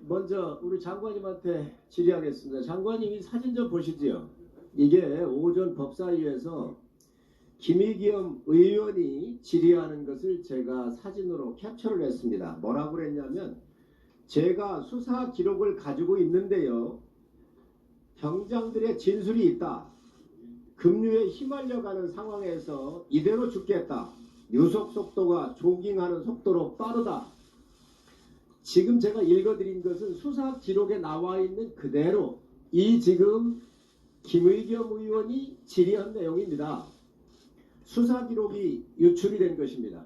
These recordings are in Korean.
먼저 우리 장관님한테 질의하겠습니다. 장관님 이 사진 좀 보시죠. 이게 오전 법사위에서 김의겸 의원이 질의하는 것을 제가 사진으로 캡처를 했습니다. 뭐라고 그랬냐면 제가 수사 기록을 가지고 있는데요. 병장들의 진술이 있다. 급류에 휘말려가는 상황에서 이대로 죽겠다. 유속 속도가 조깅하는 속도로 빠르다. 지금 제가 읽어드린 것은 수사 기록에 나와 있는 그대로 이 지금 김의겸 의원이 질의한 내용입니다. 수사 기록이 유출이 된 것입니다.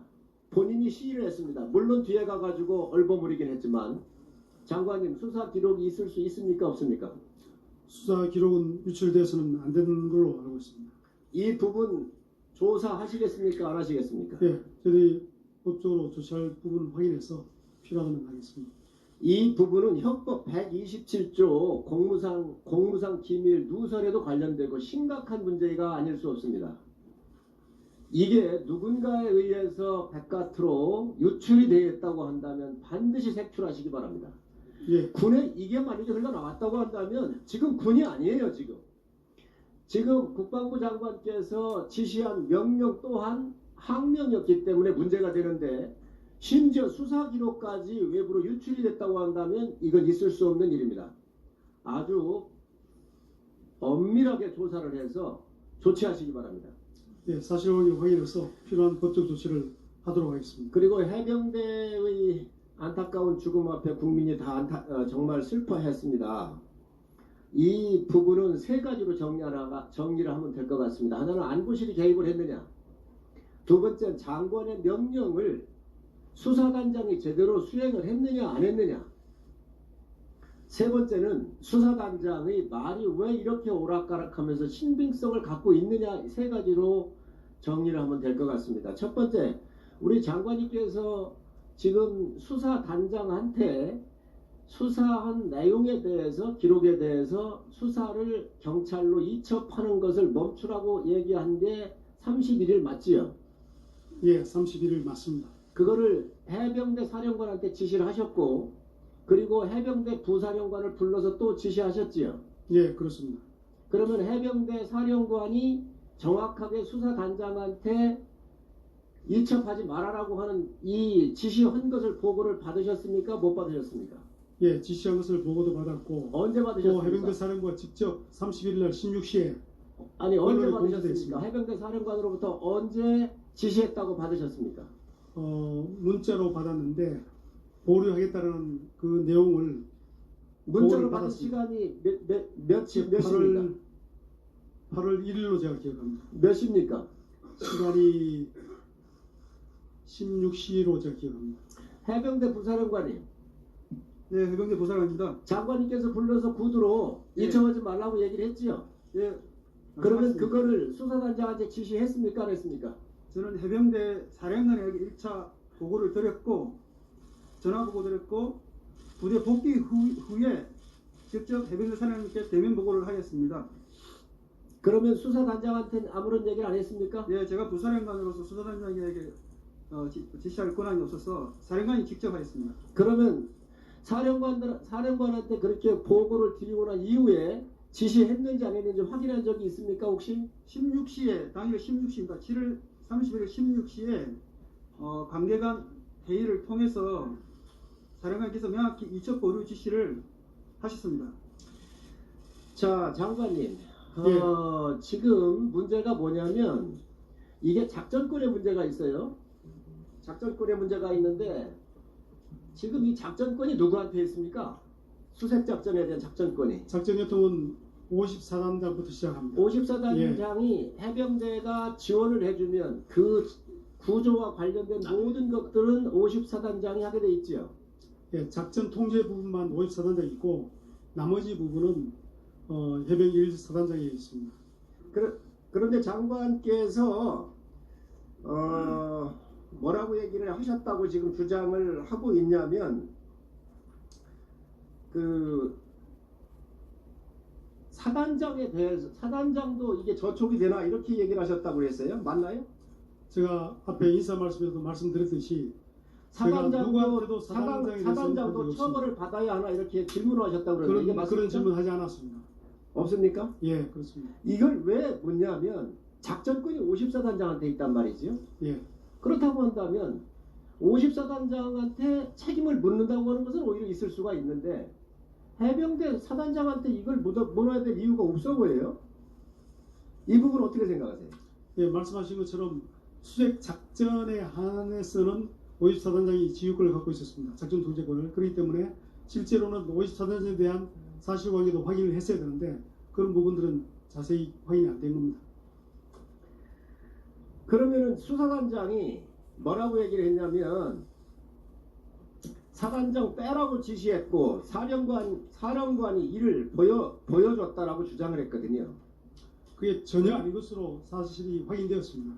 본인이 시인을 했습니다. 물론 뒤에 가가지고 얼버무리긴 했지만 장관님 수사 기록이 있을 수 있습니까 없습니까? 수사 기록은 유출돼서는 안 되는 걸로 알고 있습니다. 이 부분 조사하시겠습니까 안 하시겠습니까? 예, 저희들이 법적으로 조치할 부분을 확인해서 필요하면 하겠습니다. 이 부분은 헌법 127조 공무상 기밀 누설에도 관련되고 심각한 문제가 아닐 수 없습니다. 이게 누군가에 의해서 바깥으로 유출이 되었다고 한다면 반드시 색출하시기 바랍니다. 예, 군에 이게 만약에 흘러나왔다고 한다면 지금 군이 아니에요. 지금 국방부 장관께서 지시한 명령 또한 항명이었기 때문에 문제가 되는데 심지어 수사 기록까지 외부로 유출이 됐다고 한다면 이건 있을 수 없는 일입니다. 아주 엄밀하게 조사를 해서 조치하시기 바랍니다. 예, 사실 확인해서 필요한 법적 조치를 하도록 하겠습니다. 그리고 해병대의 안타까운 죽음 앞에 국민이 다 정말 슬퍼했습니다. 이 부분은 세 가지로 정리를 하면 될 것 같습니다. 하나는 안보실이 개입을 했느냐. 두 번째는 장관의 명령을 수사단장이 제대로 수행을 했느냐 안 했느냐. 세 번째는 수사단장의 말이 왜 이렇게 오락가락하면서 신빙성을 갖고 있느냐. 세 가지로 정리를 하면 될 것 같습니다. 첫 번째, 우리 장관님께서 지금 수사단장한테 수사한 내용에 대해서 기록에 대해서 수사를 경찰로 이첩하는 것을 멈추라고 얘기한 게 31일 맞지요? 예, 31일 맞습니다. 그거를 해병대 사령관한테 지시를 하셨고 그리고 해병대 부사령관을 불러서 또 지시하셨지요? 예, 그렇습니다. 그러면 해병대 사령관이 정확하게 수사단장한테 이첩하지 말아라고 하는 이 지시한 것을 보고를 받으셨습니까? 못 받으셨습니까? 예, 지시한 것을 보고도 받았고 언제 또 받으셨습니까? 해병대 사령부가 직접 31일 날 16시에 아니 언제 언론에 받으셨습니까? 공개됐습니다. 해병대 사령관으로부터 언제 지시했다고 받으셨습니까? 문자로 받았는데 보류하겠다는 그 내용을 문자로 보고를 받은 받았습니다. 시간이 몇 시입니까? 8월 1일로 제가 기억합니다. 몇 시입니까? 시간이 16시로 제가 기억합니다. 해병대 부사령관이 네, 해병대 보사관입니다. 장관님께서 불러서 구두로 예. 이첩하지 말라고 얘기를 했지요. 예, 그러면 말씀하셨습니다. 그거를 수사단장한테 지시했습니까? 안 했습니까? 저는 해병대 사령관에게 1차 보고를 드렸고 전화 보고 드렸고 부대 복귀 후에 직접 해병대 사령관께 대면 보고를 하였습니다. 그러면 수사단장한테는 아무런 얘기를 안 했습니까? 예, 제가 부사령관으로서 수사단장에게 지시할 권한이 없어서 사령관이 직접 하였습니다. 그러면 사령관한테 그렇게 보고를 드리고 난 이후에 지시했는지 안 했는지 확인한 적이 있습니까 혹시? 16시에 당일 16시입니다. 7월 31일 16시에 관계간 회의를 통해서 사령관께서 명확히 이첩 보류 지시를 하셨습니다. 자 장관님 예. 지금 문제가 뭐냐면 이게 작전권의 문제가 있어요. 작전권의 문제가 있는데 지금 이 작전권이 누구한테 있습니까? 수색작전에 대한 작전권이 작전요통은 54단장부터 시작합니다. 54단장이 해병대가 지원을 해주면 그 구조와 관련된 모든 것들은 54단장이 하게 돼 있지요. 예, 작전 통제 부분만 54단장이 있고 나머지 부분은 해병 1사단장이 있습니다. 그런데 장관께서 뭐라고 얘기를 하셨다고 지금 주장을 하고 있냐면 그 사단장에 대해서 사단장도 이게 저촉이 되나 이렇게 얘기를 하셨다고 했어요. 맞나요? 제가 앞에 인사 말씀에도 말씀드렸듯이 누구한테도 사단장도 사단장에 대해서 사단장도 본 적이 처벌을 받아야 하나 이렇게 질문하셨다고 그러는데 이게 그런 맞습니까? 질문 하지 않았습니다. 없습니까? 예, 그렇습니다. 이걸 왜 묻냐면 작전권이 54단장한테 있단 말이지요. 예, 그렇다고 한다면 54단장한테 책임을 묻는다고 하는 것은 오히려 있을 수가 있는데 해병대 사단장한테 이걸 물어야 될 이유가 없어 보여요. 이 부분 어떻게 생각하세요? 예, 말씀하신 것처럼 수색 작전에 한해서는 54단장이 지휘권을 갖고 있었습니다. 작전 통제권을. 그렇기 때문에 실제로는 54단장에 대한 사실관계도 확인을 했어야 되는데 그런 부분들은 자세히 확인이 안 된 겁니다. 그러면은 수사단장이 뭐라고 얘기를 했냐면 사단장 빼라고 지시했고 사령관이 이를 보여줬다라고 주장을 했거든요. 그게 전혀 아닌 것으로 사실이 확인되었습니다.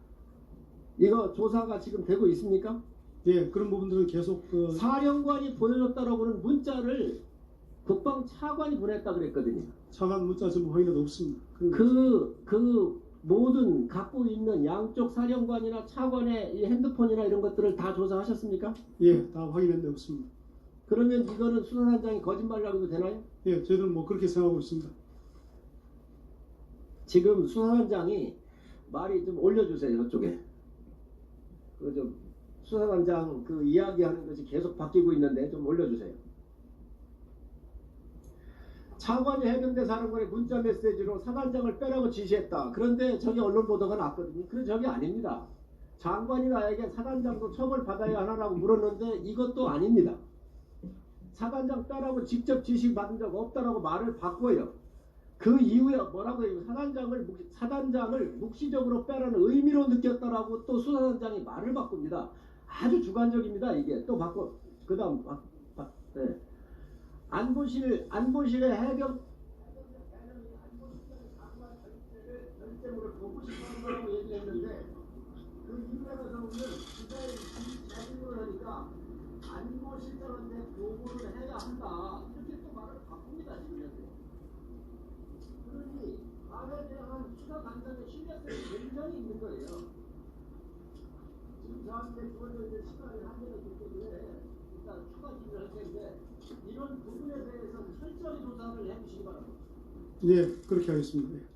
이거 조사가 지금 되고 있습니까? 예, 그런 부분들은 계속 사령관이 보여줬다라고는 문자를 국방차관이 보냈다 그랬거든요. 차관 문자 지금 확인은 없습니다. 그 모든 갖고 있는 양쪽 사령관이나 차관의 이 핸드폰이나 이런 것들을 다 조사하셨습니까? 예, 다 확인했는데 없습니다. 그러면 이거는 수사단장이 거짓말이라고 해도 되나요? 예, 저희는 뭐 그렇게 생각하고 있습니다. 지금 수사단장이 말이 좀 올려주세요. 저쪽에. 그 좀 수사단장 그 이야기하는 것이 계속 바뀌고 있는데 좀 올려주세요. 차관이 해병대 사령관의 문자 메시지로 사단장을 빼라고 지시했다. 그런데 저기 언론 보도가 났거든요. 그런데 저게 아닙니다. 장관이 나에게 사단장도 처벌받아야 하나라고 물었는데 이것도 아닙니다. 사단장 빼라고 직접 지시받은 적 없다라고 말을 바꿔요. 그 이후에 뭐라고 해요? 사단장을 묵시적으로 빼라는 의미로 느꼈다라고 또 수사단장이 말을 바꿉니다. 아주 주관적입니다. 이게 또 바꿔. 그 다음 네. 안보실의 해병 결정으로 보고 싶어한다고 얘기했는데 그 이유에서는 기자의 자진을 하니까 안보실장한테 보고를 해야 한다 이렇게 또 말을 바꿉니다. 지금 그러니 말에 대한 수사단장의 신뢰성이 굉장히 있는 거예요. 지금 저한테 주어져 있는 시간이 한계가 있기 때문에 일단 추가 질의를 할 텐데 이런 부분에 대해서는 철저히 조사를 해주시기 바랍니다. 예, 그렇게 하겠습니다.